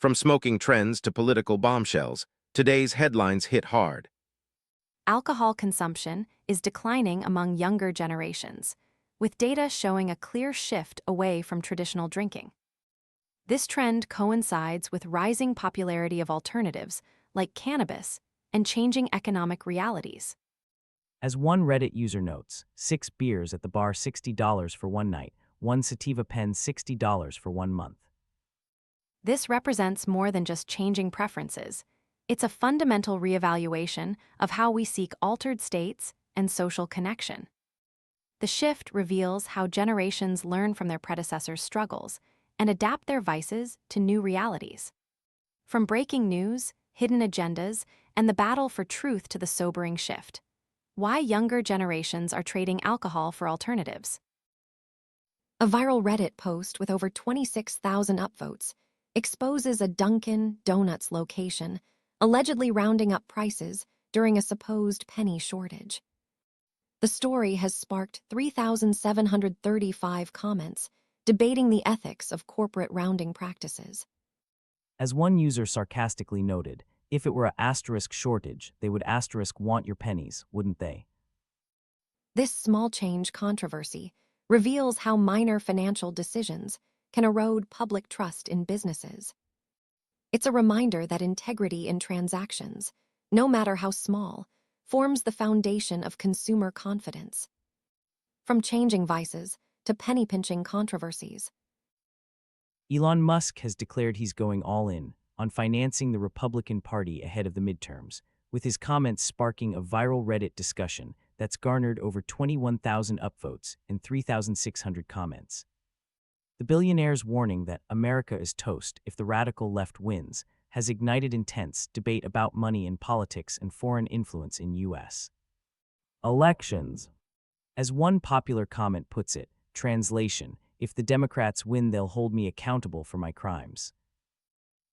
From smoking trends to political bombshells, today's headlines hit hard. Alcohol consumption is declining among younger generations, with data showing a clear shift away from traditional drinking. This trend coincides with rising popularity of alternatives like cannabis and changing economic realities. As one Reddit user notes, 6 beers at the bar $60 for one night, one sativa pen $60 for 1 month. This represents more than just changing preferences. It's a fundamental reevaluation of how we seek altered states and social connection. The shift reveals how generations learn from their predecessors' struggles and adapt their vices to new realities. From breaking news, hidden agendas, and the battle for truth to the sobering shift. Why younger generations are trading alcohol for alternatives. A viral Reddit post with over 26,000 upvotes exposes a Dunkin' Donuts location allegedly rounding up prices during a supposed penny shortage. The story has sparked 3,735 comments debating the ethics of corporate rounding practices. As one user sarcastically noted, if it were a asterisk shortage, they would asterisk want your pennies, wouldn't they? This small change controversy reveals how minor financial decisions can erode public trust in businesses. It's a reminder that integrity in transactions, no matter how small, forms the foundation of consumer confidence. From changing vices to penny-pinching controversies. Elon Musk has declared he's going all in on financing the Republican Party ahead of the midterms, with his comments sparking a viral Reddit discussion that's garnered over 21,000 upvotes and 3,600 comments. The billionaire's warning that America is toast if the radical left wins has ignited intense debate about money in politics and foreign influence in U.S. elections. As one popular comment puts it, translation, if the Democrats win, they'll hold me accountable for my crimes.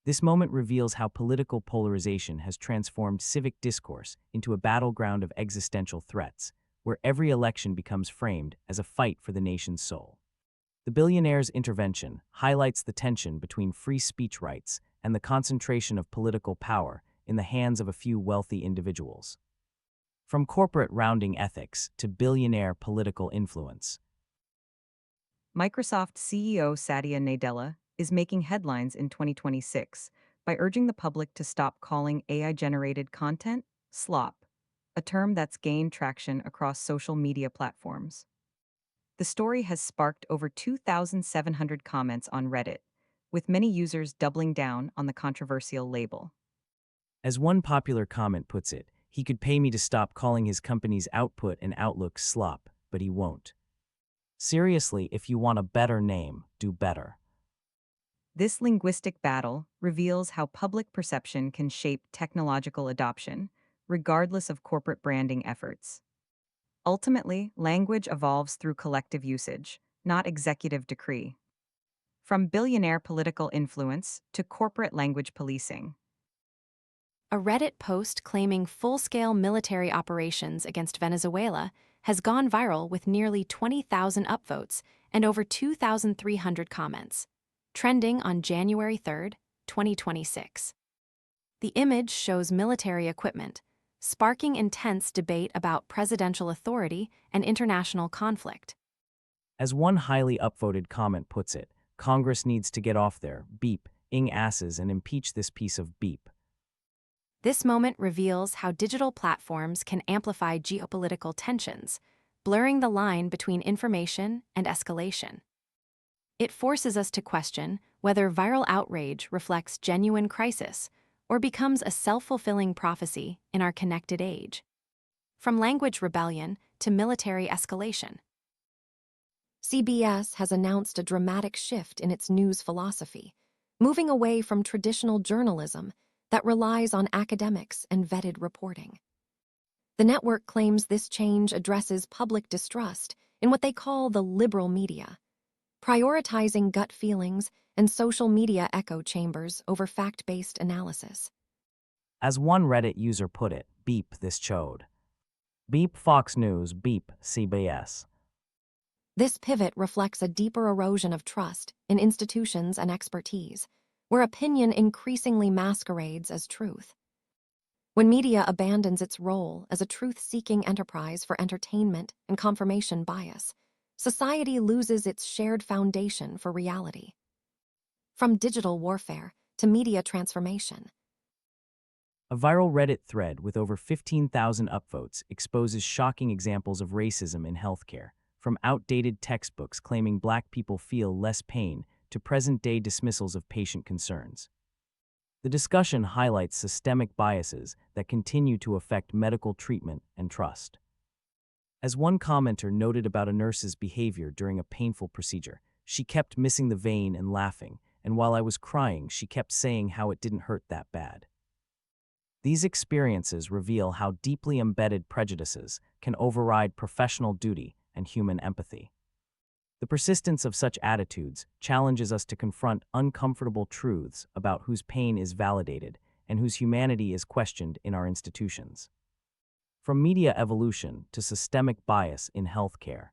This moment reveals how political polarization has transformed civic discourse into a battleground of existential threats, where every election becomes framed as a fight for the nation's soul. The billionaire's intervention highlights the tension between free speech rights and the concentration of political power in the hands of a few wealthy individuals. From corporate rounding ethics to billionaire political influence. Microsoft CEO Satya Nadella is making headlines in 2026 by urging the public to stop calling AI-generated content slop, a term that's gained traction across social media platforms. The story has sparked over 2,700 comments on Reddit, with many users doubling down on the controversial label. As one popular comment puts it, he could pay me to stop calling his company's output and outlook slop, but he won't. Seriously, if you want a better name, do better. This linguistic battle reveals how public perception can shape technological adoption, regardless of corporate branding efforts. Ultimately, language evolves through collective usage, not executive decree. From billionaire political influence to corporate language policing. A Reddit post claiming full-scale military operations against Venezuela has gone viral with nearly 20,000 upvotes and over 2,300 comments, trending on January 3, 2026. The image shows military equipment, sparking intense debate about presidential authority and international conflict. As one highly upvoted comment puts it, Congress needs to get off their beep-ing asses and impeach this piece of beep. This moment reveals how digital platforms can amplify geopolitical tensions, blurring the line between information and escalation. It forces us to question whether viral outrage reflects genuine crisis or becomes a self-fulfilling prophecy in our connected age. From language rebellion to military escalation. CBS has announced a dramatic shift in its news philosophy, moving away from traditional journalism that relies on academics and vetted reporting. The network claims this change addresses public distrust in what they call the liberal media, prioritizing gut feelings and social media echo chambers over fact-based analysis. As one Reddit user put it, beep this chode. Beep Fox News, beep CBS. This pivot reflects a deeper erosion of trust in institutions and expertise, where opinion increasingly masquerades as truth. When media abandons its role as a truth-seeking enterprise for entertainment and confirmation bias, society loses its shared foundation for reality. From digital warfare to media transformation, A viral Reddit thread with over 15,000 upvotes exposes shocking examples of racism in healthcare, from outdated textbooks claiming Black people feel less pain to present-day dismissals of patient concerns. The discussion highlights systemic biases that continue to affect medical treatment and trust. As one commenter noted about a nurse's behavior during a painful procedure, she kept missing the vein and laughing, and while I was crying, she kept saying how it didn't hurt that bad. These experiences reveal how deeply embedded prejudices can override professional duty and human empathy. The persistence of such attitudes challenges us to confront uncomfortable truths about whose pain is validated and whose humanity is questioned in our institutions. From media evolution to systemic bias in healthcare.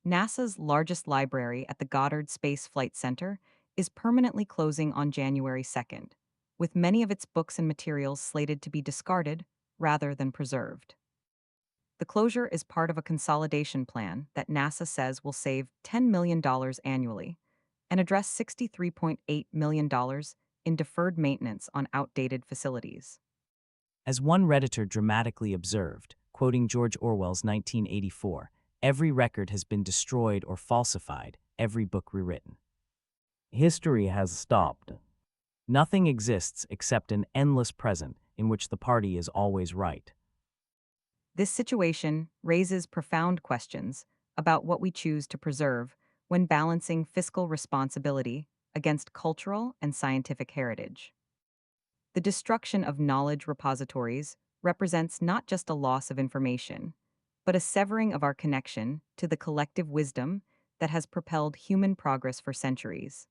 NASA's largest library at the Goddard Space Flight Center is permanently closing on January 2nd, with many of its books and materials slated to be discarded rather than preserved. The closure is part of a consolidation plan that NASA says will save $10 million annually and address $63.8 million in deferred maintenance on outdated facilities. As one Redditor dramatically observed, quoting George Orwell's 1984, every record has been destroyed or falsified, every book rewritten. History has stopped. Nothing exists except an endless present in which the party is always right. This situation raises profound questions about what we choose to preserve when balancing fiscal responsibility against cultural and scientific heritage. The destruction of knowledge repositories represents not just a loss of information, but a severing of our connection to the collective wisdom that has propelled human progress for centuries.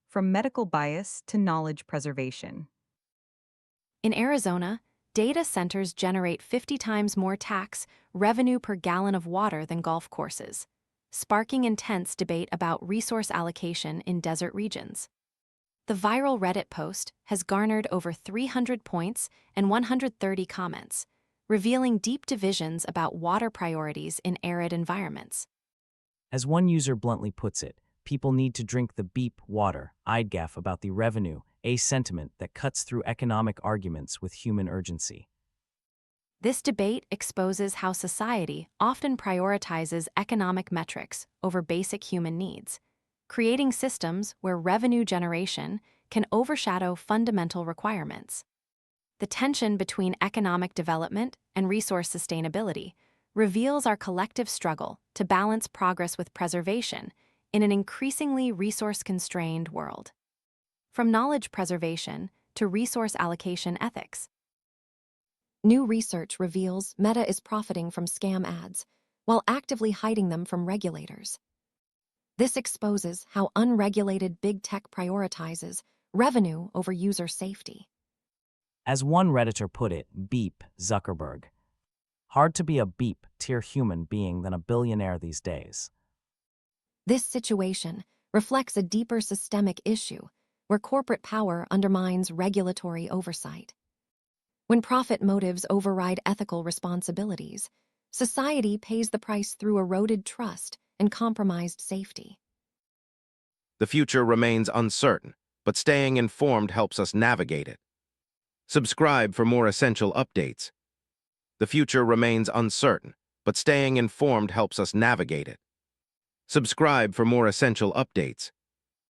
From medical bias to knowledge preservation. in Arizona, data centers generate 50 times more tax revenue per gallon of water than golf courses, sparking intense debate about resource allocation in desert regions. The viral Reddit post has garnered over 300 points and 130 comments, revealing deep divisions about water priorities in arid environments. As one user bluntly puts it, people need to drink the beep water, IDGAF about the revenue, a sentiment that cuts through economic arguments with human urgency. This debate exposes how society often prioritizes economic metrics over basic human needs, creating systems where revenue generation can overshadow fundamental requirements. The tension between economic development and resource sustainability reveals our collective struggle to balance progress with preservation in an increasingly resource-constrained world. From knowledge preservation to resource allocation ethics. New research reveals Meta is profiting from scam ads while actively hiding them from regulators. This exposes how unregulated big tech prioritizes revenue over user safety. As one Redditor put it, beep Zuckerberg. Hard to be a beep-tier human being than a billionaire these days. This situation reflects a deeper systemic issue where corporate power undermines regulatory oversight. When profit motives override ethical responsibilities, society pays the price through eroded trust and compromised safety. The future remains uncertain, but staying informed helps us navigate it. Subscribe for more essential updates. The future remains uncertain, but staying informed helps us navigate it. Subscribe for more essential updates.